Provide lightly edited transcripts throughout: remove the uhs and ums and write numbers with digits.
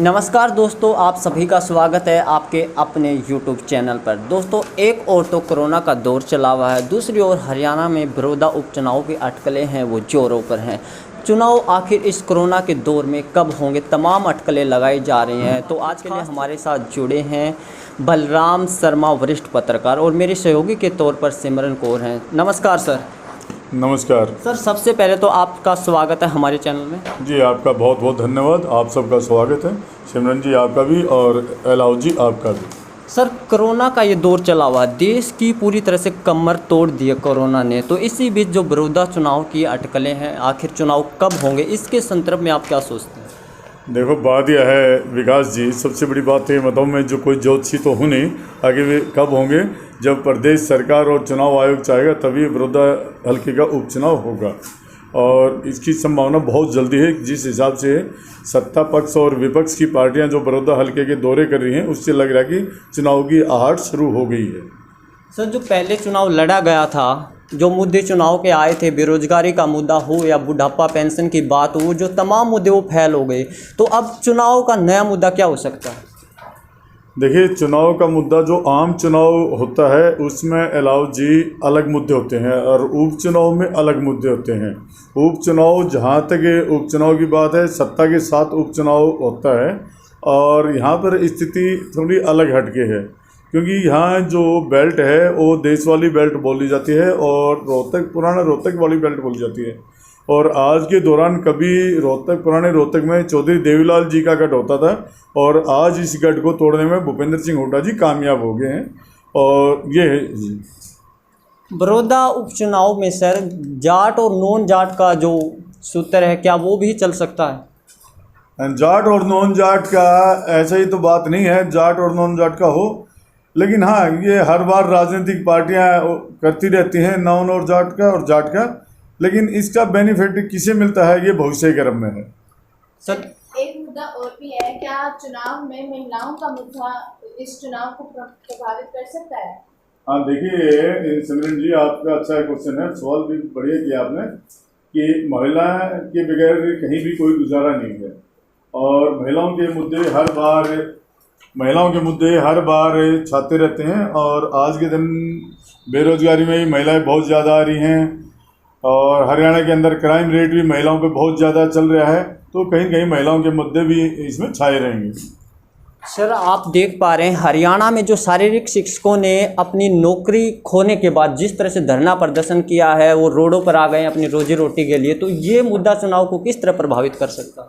नमस्कार दोस्तों, आप सभी का स्वागत है आपके अपने YouTube चैनल पर। दोस्तों, एक ओर तो कोरोना का दौर चला हुआ है, दूसरी ओर हरियाणा में बड़ौदा उपचुनाव की अटकलें हैं वो जोरों पर हैं। चुनाव आखिर इस कोरोना के दौर में कब होंगे, तमाम अटकलें लगाई जा रही हैं। तो आज के लिए हमारे साथ जुड़े हैं बलराम शर्मा, वरिष्ठ पत्रकार, और मेरे सहयोगी के तौर पर सिमरन कौर हैं। नमस्कार सर। नमस्कार सर, सबसे पहले तो आपका स्वागत है हमारे चैनल में। जी, आपका बहुत बहुत धन्यवाद। आप सबका स्वागत है। सिमरन जी आपका भी, और अलाउ जी आपका भी। सर, कोरोना का ये दौर चला हुआ, देश की पूरी तरह से कमर तोड़ दी है कोरोना ने। तो इसी बीच जो बड़ौदा चुनाव की अटकलें हैं, आखिर चुनाव कब होंगे, इसके संदर्भ में आप क्या सोचते हैं? देखो, बात यह है विकास जी, सबसे बड़ी बात है बताऊँ मैं, जो कोई ज्योतिषी तो हूँ नहीं, आगे वे कब होंगे। जब प्रदेश सरकार और चुनाव आयोग चाहेगा तभी बड़ौदा हल्के का उपचुनाव होगा, और इसकी संभावना बहुत जल्दी है। जिस हिसाब से सत्ता पक्ष और विपक्ष की पार्टियां जो बड़ौदा हल्के के दौरे कर रही हैं, उससे लग रहा है कि चुनाव की आहट शुरू हो गई है। सर, जो पहले चुनाव लड़ा गया था, जो मुद्दे चुनाव के आए थे, बेरोजगारी का मुद्दा हो या बुढ़ापा पेंशन की बात हो, जो तमाम मुद्दे वो फैल हो गए। तो अब चुनाव का नया मुद्दा क्या हो सकता है? देखिए, चुनाव का मुद्दा जो आम चुनाव होता है उसमें अलाउ जी अलग मुद्दे होते हैं, और उपचुनाव में अलग मुद्दे होते हैं। उपचुनाव, जहाँ तक उपचुनाव की बात है, सत्ता के साथ उपचुनाव होता है, और यहाँ पर स्थिति थोड़ी अलग हटके है, क्योंकि यहाँ जो बेल्ट है वो देश वाली बेल्ट बोली जाती है, और रोहतक, पुराना रोहतक वाली बेल्ट बोली जाती है। और आज के दौरान कभी रोहतक, पुराने रोहतक में चौधरी देवीलाल जी का गढ़ होता था, और आज इस गढ़ को तोड़ने में भूपेंद्र सिंह हुड्डा जी कामयाब हो गए हैं। और ये है जी, बड़ौदा उपचुनाव में सर, जाट और नॉन जाट का जो सूत्र है, क्या वो भी चल सकता है? जाट और नॉन जाट का ऐसा ही तो बात नहीं है, जाट और नॉन जाट का हो, लेकिन हाँ, ये हर बार राजनीतिक पार्टियां करती रहती हैं, नॉन और जाट का और जाट का, लेकिन इसका बेनिफिट किसे मिलता है ये भविष्य के क्रम में है। सर, एक मुद्दा और भी है, क्या चुनाव में महिलाओं का मुद्दा इस चुनाव को प्रभावित कर सकता है? हाँ, देखिए सिमरन जी, आपका अच्छा क्वेश्चन है, सवाल भी बढ़िया किया आपने, कि महिला के बगैर कहीं भी कोई गुजारा नहीं है, और महिलाओं के मुद्दे हर बार छाते रहते हैं। और आज के दिन बेरोजगारी में ही महिलाएं बहुत ज़्यादा आ रही हैं, और हरियाणा के अंदर क्राइम रेट भी महिलाओं पे बहुत ज़्यादा चल रहा है, तो कहीं कहीं महिलाओं के मुद्दे भी इसमें छाए रहेंगे। सर, आप देख पा रहे हैं हरियाणा में जो शारीरिक शिक्षकों ने अपनी नौकरी खोने के बाद जिस तरह से धरना प्रदर्शन किया है, वो रोडों पर आ गए अपनी रोजी रोटी के लिए। तो ये मुद्दा चुनाव को किस तरह प्रभावित कर सकता है?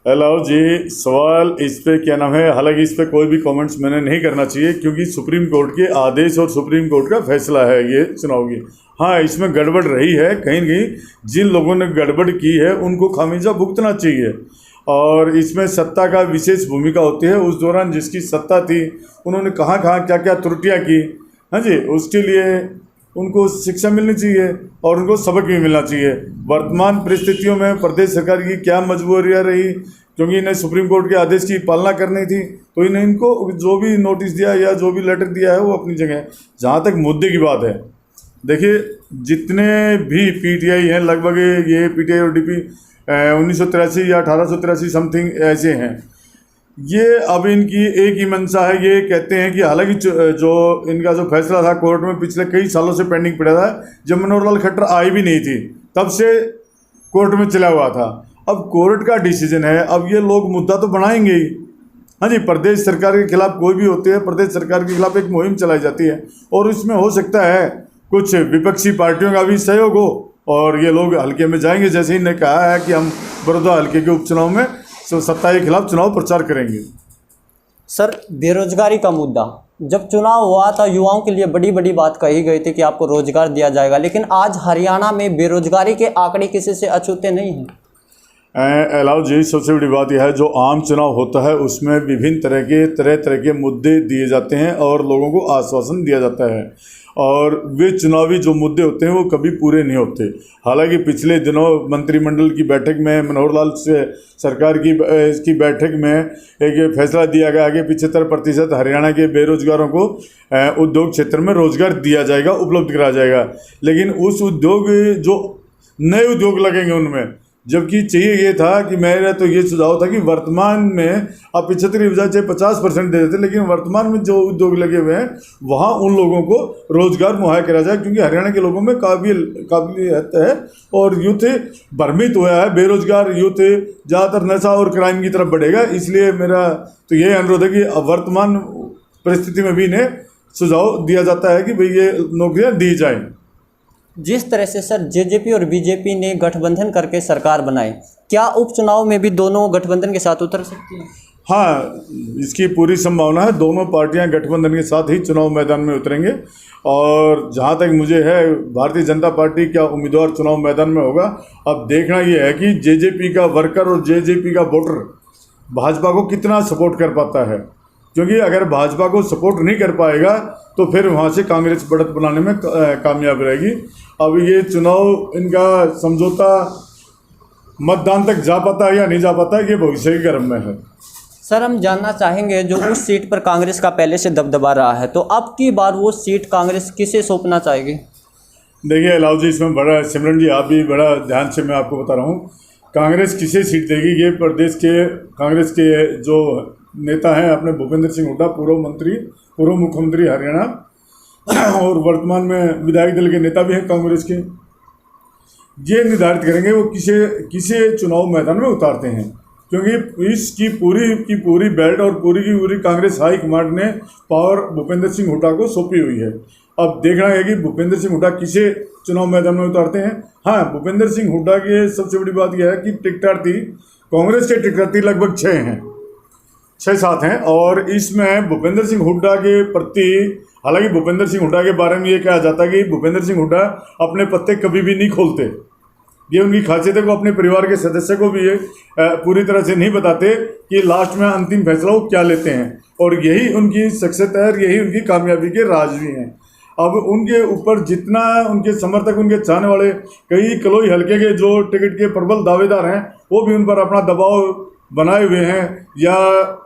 हेलो जी, सवाल इस पे क्या नाम है, हालांकि इस पे कोई भी कमेंट्स मैंने नहीं करना चाहिए, क्योंकि सुप्रीम कोर्ट के आदेश और सुप्रीम कोर्ट का फैसला है ये चुनाव की। हाँ, इसमें गड़बड़ रही है, कहीं कहीं जिन लोगों ने गड़बड़ की है उनको खामियाजा भुगतना चाहिए, और इसमें सत्ता का विशेष भूमिका होती है। उस दौरान जिसकी सत्ता थी, उन्होंने कहाँ कहाँ क्या क्या त्रुटियाँ की, हाँ जी, उसके लिए उनको शिक्षा मिलनी चाहिए और उनको सबक भी मिलना चाहिए। वर्तमान परिस्थितियों में प्रदेश सरकार की क्या मजबूरियाँ रही, क्योंकि इन्हें सुप्रीम कोर्ट के आदेश की पालना करनी थी, तो इनको जो भी नोटिस दिया या जो भी लेटर दिया है वो अपनी जगह है। जहाँ तक मुद्दे की बात है, देखिए, जितने भी पीटीआई हैं, लगभग ये पीटीआई और डीपी 1983 या 1883 समथिंग ऐसे हैं, ये अब इनकी एक ही मंशा है। ये कहते हैं कि हालांकि जो इनका जो फैसला था कोर्ट में पिछले कई सालों से पेंडिंग पड़ा था, जब मनोहर लाल खट्टर आई भी नहीं थी तब से कोर्ट में चला हुआ था। अब कोर्ट का डिसीजन है, अब ये लोग मुद्दा तो बनाएंगे ही। हाँ जी, प्रदेश सरकार के खिलाफ कोई भी होते हैं, प्रदेश सरकार के खिलाफ एक मुहिम चलाई जाती है, और इसमें हो सकता है कुछ विपक्षी पार्टियों का भी सहयोग हो, और ये लोग हल्के में जाएंगे। जैसे ही ने कहा है कि हम बड़ौदा हल्के के उपचुनाव में सत्ता के खिलाफ चुनाव प्रचार करेंगे। सर, बेरोजगारी का मुद्दा, जब चुनाव हुआ था युवाओं के लिए बड़ी बड़ी बात कही गई थी कि आपको रोजगार दिया जाएगा, लेकिन आज हरियाणा में बेरोजगारी के आंकड़े किसी से अछूते नहीं हैं। अलाउ जी, सबसे बड़ी बात यह है, जो आम चुनाव होता है उसमें विभिन्न तरह के मुद्दे दिए जाते हैं और लोगों को आश्वासन दिया जाता है, और वे चुनावी जो मुद्दे होते हैं वो कभी पूरे नहीं होते। हालांकि पिछले दिनों मंत्रिमंडल की बैठक में, मनोहर लाल से सरकार की इसकी बैठक में एक फैसला दिया गया कि 75% हरियाणा के बेरोजगारों को उद्योग क्षेत्र में रोजगार दिया जाएगा, उपलब्ध कराया जाएगा। लेकिन उस उद्योग, जो नए उद्योग लगेंगे उनमें जबकि चाहिए ये था कि मेरा तो ये सुझाव था कि वर्तमान में आप 75 की बजाय 50% दे देते, लेकिन वर्तमान में जो उद्योग लगे हुए हैं वहाँ उन लोगों को रोजगार मुहैया करा जाए, क्योंकि हरियाणा के लोगों में काबिलियत है और यूथ भ्रमित हुआ है, बेरोजगार यूथ ज़्यादातर नशा और क्राइम की तरफ बढ़ेगा। इसलिए मेरा तो ये अनुरोध है कि वर्तमान परिस्थिति में भी इन्हें सुझाव दिया जाता है कि भाई ये नौकरियाँ दी जाएँ। जिस तरह से सर जेजेपी और बीजेपी ने गठबंधन करके सरकार बनाई, क्या उपचुनाव में भी दोनों गठबंधन के साथ उतर सकती हैं? हाँ, इसकी पूरी संभावना है। दोनों पार्टियां गठबंधन के साथ ही चुनाव मैदान में उतरेंगे और जहां तक मुझे है भारतीय जनता पार्टी का उम्मीदवार चुनाव मैदान में होगा। अब देखना यह है कि जेजेपी का वर्कर और जेजेपी का वोटर भाजपा को कितना सपोर्ट कर पाता है, क्योंकि अगर भाजपा को सपोर्ट नहीं कर पाएगा तो फिर वहाँ से कांग्रेस बढ़त बनाने में कामयाब रहेगी। अब ये चुनाव इनका समझौता मतदान तक जा पाता है या नहीं जा पाता है, ये भविष्य के गर्भ में है। सर हम जानना चाहेंगे, जो उस सीट पर कांग्रेस का पहले से दबदबा रहा है, तो अब की बार वो सीट कांग्रेस किसे सौंपना चाहेगी? देखिए अलाउ जी, इसमें बड़ा सिमरन जी आप भी बड़ा ध्यान से मैं आपको बता रहा हूँ, कांग्रेस किसे सीट देगी ये प्रदेश के कांग्रेस के जो नेता हैं अपने भूपेंद्र सिंह हुड्डा, पूर्व मंत्री, पूर्व मुख्यमंत्री हरियाणा और वर्तमान में विधायक दल के नेता भी हैं कांग्रेस के, ये निर्धारित करेंगे वो किसे चुनाव मैदान में उतारते हैं। क्योंकि इसकी पूरी बेल्ट और पूरी कांग्रेस हाई कमांड ने पावर भूपेंद्र सिंह हुड्डा को सौंपी हुई है। अब देखना है कि भूपेंद्र सिंह हुड्डा किसे चुनाव मैदान में उतारते हैं। हाँ, भूपेंद्र सिंह हुड्डा की सबसे बड़ी बात यह है कि टिकटार्थी कांग्रेस के टिकटार्थी लगभग 6-7 हैं और इसमें भूपेंद्र सिंह हुड्डा के प्रति, हालांकि भूपेंद्र सिंह हुड्डा के बारे में ये कहा जाता है कि भूपेंद्र सिंह हुड्डा अपने पत्ते कभी भी नहीं खोलते। ये उनकी खासियत है, वो अपने परिवार के सदस्य को भी ये पूरी तरह से नहीं बताते कि लास्ट में अंतिम फैसला वो क्या लेते हैं, और यही उनकी शख्सियत है और यही उनकी कामयाबी के राज भी हैं। अब उनके ऊपर जितना उनके समर्थक, उनके चाहने वाले, कई कलोई हल्के के जो टिकट के प्रबल दावेदार हैं वो भी उन पर अपना दबाव बनाए हुए हैं या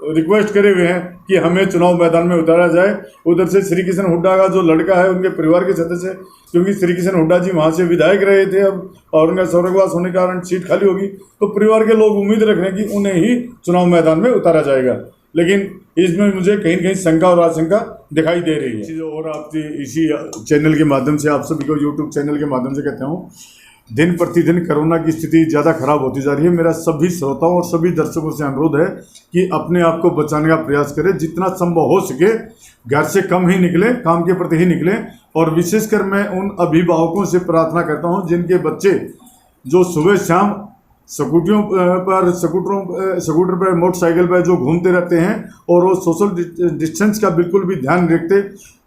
रिक्वेस्ट करे हुए हैं कि हमें चुनाव मैदान में उतारा जाए। उधर से श्री किशन हुड्डा का जो लड़का है, उनके परिवार के सदस्य, क्योंकि श्री किशन हुड्डा जी वहाँ से विधायक रहे थे अब और उनका स्वर्गवास होने के कारण सीट खाली होगी, तो परिवार के लोग उम्मीद रख रहे हैं कि उन्हें ही चुनाव मैदान में उतारा जाएगा। लेकिन इसमें मुझे कहीं कहीं शंका और आशंका दिखाई दे रही है। और आप इसी चैनल के माध्यम से, आप सभी को यूट्यूब चैनल के माध्यम से कहता हूँ, दिन प्रतिदिन कोरोना की स्थिति ज़्यादा खराब होती जा रही है। मेरा सभी श्रोताओं और सभी दर्शकों से अनुरोध है कि अपने आप को बचाने का प्रयास करें, जितना संभव हो सके घर से कम ही निकलें, काम के प्रति ही निकलें। और विशेषकर मैं उन अभिभावकों से प्रार्थना करता हूं जिनके बच्चे जो सुबह शाम स्कूटर पर, मोटरसाइकिल पर जो घूमते रहते हैं और वो सोशल डिस्टेंस का बिल्कुल भी ध्यान रखते,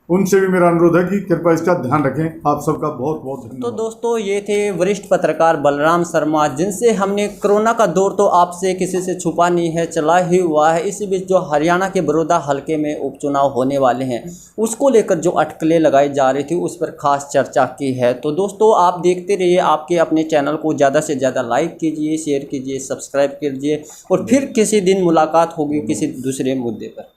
उनसे भी मेरा अनुरोध है कि कृपया इसका ध्यान रखें। आप सबका बहुत बहुत धन्यवाद। तो दोस्तों, ये थे वरिष्ठ पत्रकार बलराम शर्मा, जिनसे हमने कोरोना का दौर तो आपसे किसी से छुपा नहीं है, चला ही हुआ है। इसी बीच जो हरियाणा के बड़ौदा हलके में उपचुनाव होने वाले हैं, उसको लेकर जो अटकलें लगाई जा रही थी, उस पर खास चर्चा की है। तो दोस्तों, आप देखते रहिए, आपके अपने चैनल को ज़्यादा से ज़्यादा लाइक कीजिए, शेयर कीजिए, सब्सक्राइब कीजिए, और फिर किसी दिन मुलाकात होगी किसी दूसरे मुद्दे पर।